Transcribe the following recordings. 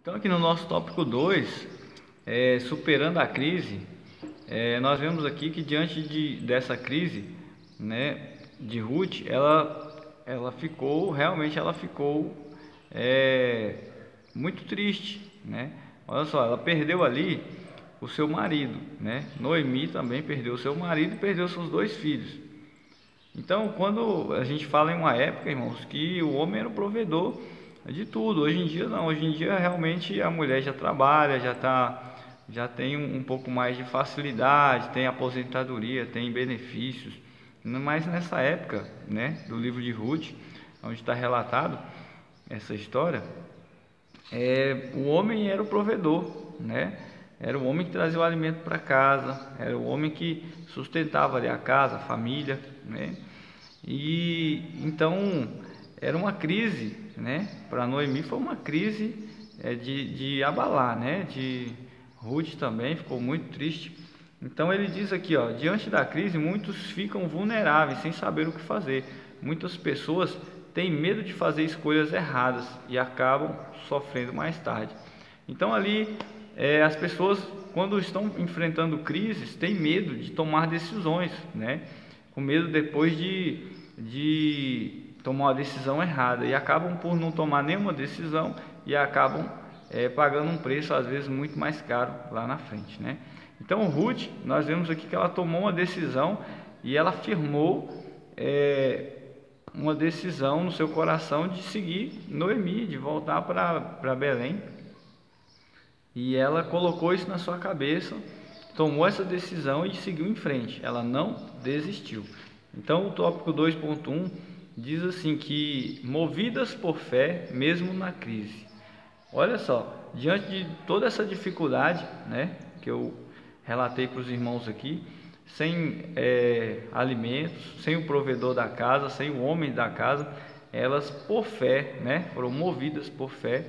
Então, aqui no nosso tópico 2, superando a crise, nós vemos aqui que diante dessa crise, né, de Ruth, ela ficou, realmente ela ficou muito triste, né? Olha só, ela perdeu ali o seu marido, né? Noemi também perdeu o seu marido e perdeu seus 2 filhos. Então, quando a gente fala em uma época, irmãos, que o homem era o provedor de tudo, hoje em dia não, hoje em dia realmente a mulher já trabalha, já tem um pouco mais de facilidade, tem aposentadoria, tem benefícios. Mas nessa época, né, do livro de Ruth, onde está relatado essa história, o homem era o provedor, né? Era o homem que trazia o alimento para casa, era o homem que sustentava ali a casa, a família, né? E então era uma crise, né? Para Noemi foi uma crise de abalar, né? De Ruth também ficou muito triste. Então ele diz aqui, ó, diante da crise muitos ficam vulneráveis, sem saber o que fazer. Muitas pessoas têm medo de fazer escolhas erradas e acabam sofrendo mais tarde. Então ali as pessoas, quando estão enfrentando crises, têm medo de tomar decisões, né? Com medo depois de tomar uma decisão errada e acabam por não tomar nenhuma decisão e acabam pagando um preço às vezes muito mais caro lá na frente, né? Então Ruth, nós vemos aqui que ela tomou uma decisão e ela firmou uma decisão no seu coração de seguir Noemi, de voltar para Belém. E ela colocou isso na sua cabeça, tomou essa decisão e seguiu em frente. Ela não desistiu. Então o tópico 2.1 diz assim que movidas por fé mesmo na crise. Olha só, diante de toda essa dificuldade, né, que eu relatei para os irmãos aqui, sem alimentos, sem o provedor da casa, sem o homem da casa, elas por fé, né, foram movidas por fé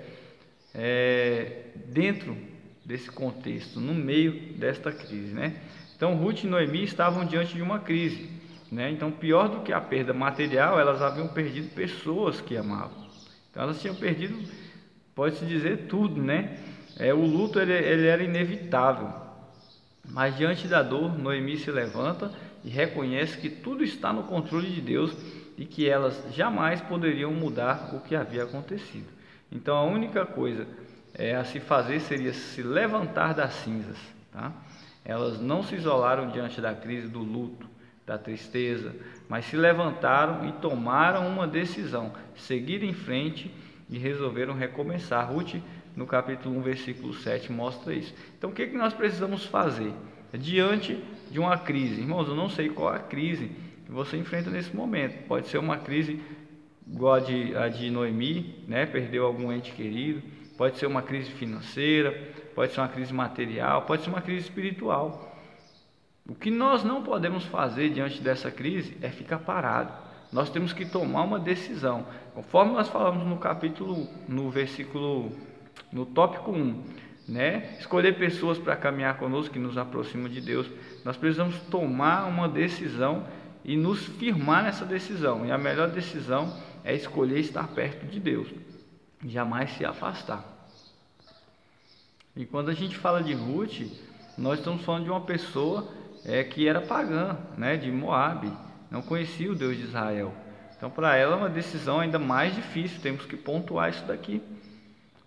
dentro desse contexto, no meio desta crise, né? Então Ruth e Noemi estavam diante de uma crise, né? Então pior do que a perda material, elas haviam perdido pessoas que amavam. Então elas tinham perdido, pode-se dizer, tudo, né? O luto ele era inevitável, mas diante da dor, Noemi se levanta e reconhece que tudo está no controle de Deus e que elas jamais poderiam mudar o que havia acontecido. Então a única coisa a se fazer seria se levantar das cinzas, tá? Elas não se isolaram diante da crise do luto, da tristeza, mas se levantaram e tomaram uma decisão, seguir em frente e resolveram recomeçar. Ruth, no capítulo 1, versículo 7, mostra isso. Então o que nós precisamos fazer diante de uma crise? Irmãos, eu não sei qual a crise que você enfrenta nesse momento. Pode ser uma crise igual a de Noemi, né? Perdeu algum ente querido. Pode ser uma crise financeira, pode ser uma crise material, pode ser uma crise espiritual. O que nós não podemos fazer diante dessa crise é ficar parado. Nós temos que tomar uma decisão. Conforme nós falamos no capítulo, no tópico 1, né? Escolher pessoas para caminhar conosco, que nos aproximam de Deus. Nós precisamos tomar uma decisão e nos firmar nessa decisão. E a melhor decisão é escolher estar perto de Deus, jamais se afastar. E quando a gente fala de Ruth, nós estamos falando de uma pessoa que era pagã, né, de Moabe, não conhecia o Deus de Israel. Então para ela é uma decisão ainda mais difícil, temos que pontuar isso daqui,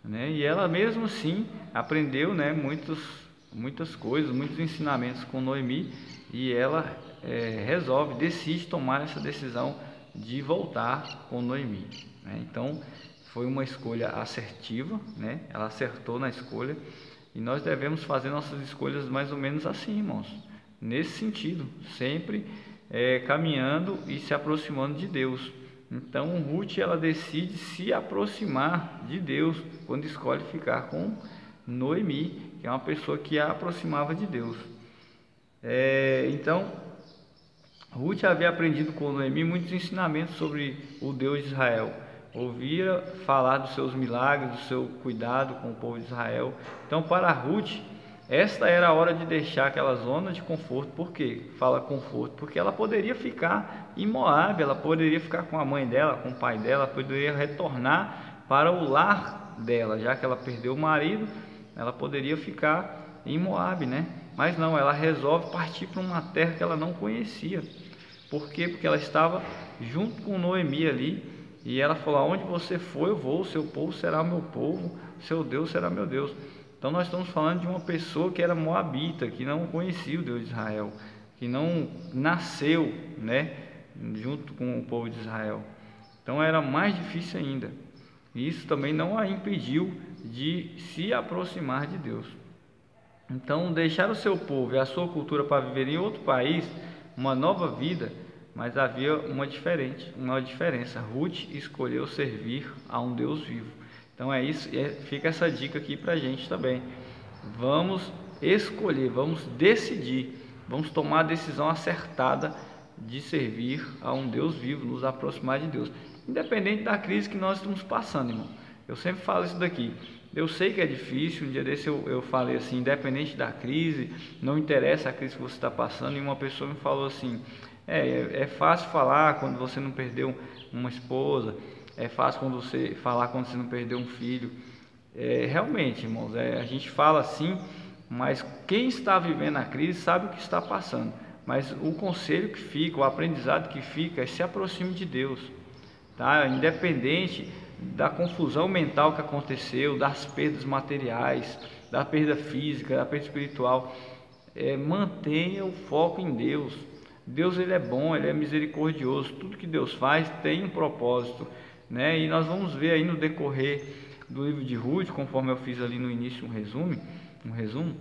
né? E ela mesmo assim aprendeu, né, muitas coisas, muitos ensinamentos com Noemi, e ela decide tomar essa decisão de voltar com Noemi, né? Então foi uma escolha assertiva, né? Ela acertou na escolha, e nós devemos fazer nossas escolhas mais ou menos assim, irmãos, nesse sentido, sempre caminhando e se aproximando de Deus. Então Ruth, ela decide se aproximar de Deus quando escolhe ficar com Noemi, que é uma pessoa que a aproximava de Deus. Então Ruth havia aprendido com Noemi muitos ensinamentos sobre o Deus de Israel. Ouvia falar dos seus milagres, do seu cuidado com o povo de Israel. Então para Ruth, esta era a hora de deixar aquela zona de conforto. Por quê? Fala conforto, porque ela poderia ficar em Moabe, ela poderia ficar com a mãe dela, com o pai dela, poderia retornar para o lar dela, já que ela perdeu o marido, ela poderia ficar em Moabe, né? Mas não, ela resolve partir para uma terra que ela não conhecia. Por quê? Porque ela estava junto com Noemi ali, e ela falou: aonde você for eu vou, seu povo será o meu povo, seu Deus será meu Deus. Então nós estamos falando de uma pessoa que era moabita, que não conhecia o Deus de Israel, que não nasceu, né, junto com o povo de Israel. Então era mais difícil ainda. E isso também não a impediu de se aproximar de Deus. Então deixar o seu povo e a sua cultura para viver em outro país, uma nova vida, mas havia uma diferença. Ruth escolheu servir a um Deus vivo. Então é isso, fica essa dica aqui para a gente também. Vamos escolher, vamos decidir, vamos tomar a decisão acertada de servir a um Deus vivo, nos aproximar de Deus, independente da crise que nós estamos passando, irmão. Eu sempre falo isso daqui. Eu sei que é difícil. Um dia desse eu falei assim: independente da crise, não interessa a crise que você está passando. E uma pessoa me falou assim: é fácil falar quando você não perdeu uma esposa, é fácil quando você falar quando você não perdeu um filho. Realmente, irmãos, a gente fala assim, mas quem está vivendo a crise sabe o que está passando. Mas o conselho que fica, o aprendizado que fica, é: se aproxime de Deus, tá? Independente da confusão mental que aconteceu, das perdas materiais, da perda física, da perda espiritual, mantenha o foco em Deus. Deus, ele é bom, ele é misericordioso. Tudo que Deus faz tem um propósito, né? E nós vamos ver aí no decorrer do livro de Ruth, conforme eu fiz ali no início um resumo.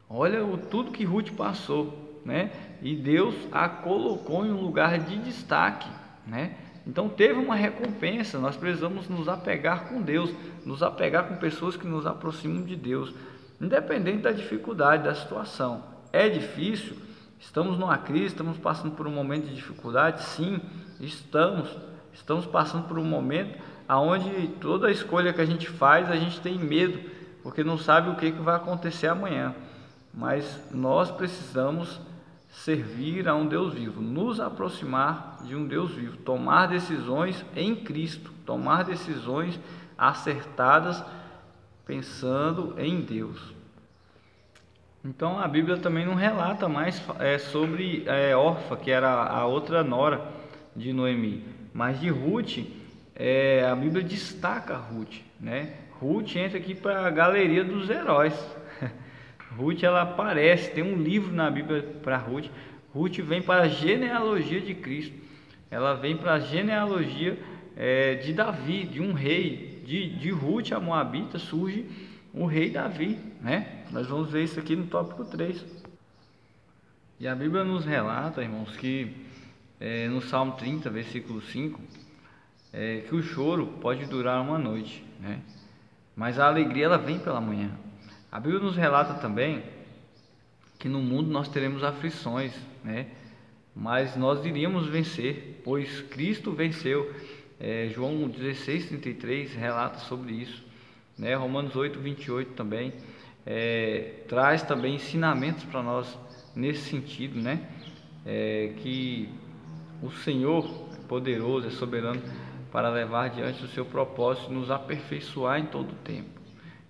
Olha tudo que Ruth passou, né? E Deus a colocou em um lugar de destaque, né? Então teve uma recompensa. Nós precisamos nos apegar com Deus, nos apegar com pessoas que nos aproximam de Deus, independente da dificuldade, da situação. É difícil, estamos numa crise, estamos passando por um momento de dificuldade, sim, estamos passando por um momento onde toda escolha que a gente faz, a gente tem medo, porque não sabe o que vai acontecer amanhã. Mas nós precisamos servir a um Deus vivo, nos aproximar de um Deus vivo, tomar decisões em Cristo, tomar decisões acertadas pensando em Deus. Então a Bíblia também não relata mais sobre Orfa, que era a outra nora de Noemi, mas de Ruth, a Bíblia destaca Ruth, né? Ruth entra aqui para a galeria dos heróis. Ruth, ela aparece, tem um livro na Bíblia para Ruth. Ruth vem para a genealogia de Cristo. Ela vem para a genealogia de Davi, de um rei. De Ruth, a moabita, surge o rei Davi, né? Nós vamos ver isso aqui no tópico 3. E a Bíblia nos relata, irmãos, que no Salmo 30, versículo 5, que o choro pode durar uma noite, né? Mas a alegria, ela vem pela manhã. A Bíblia nos relata também que no mundo nós teremos aflições, né? Mas nós iríamos vencer, pois Cristo venceu. João 16:33 relata sobre isso, né? Romanos 8:28 também traz também ensinamentos para nós nesse sentido, né? Que o Senhor é poderoso, é soberano para levar diante do seu propósito e nos aperfeiçoar em todo o tempo.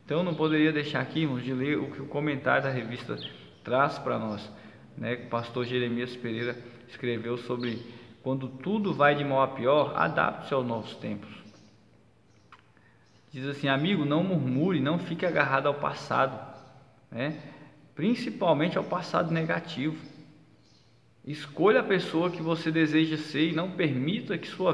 Então eu não poderia deixar aqui, irmãos, de ler o que o comentário da revista traz para nós, né? O pastor Jeremias Pereira escreveu sobre: quando tudo vai de mal a pior, adapte-se aos novos tempos. Diz assim: amigo, não murmure, não fique agarrado ao passado, né? Principalmente ao passado negativo. Escolha a pessoa que você deseja ser e não permita que sua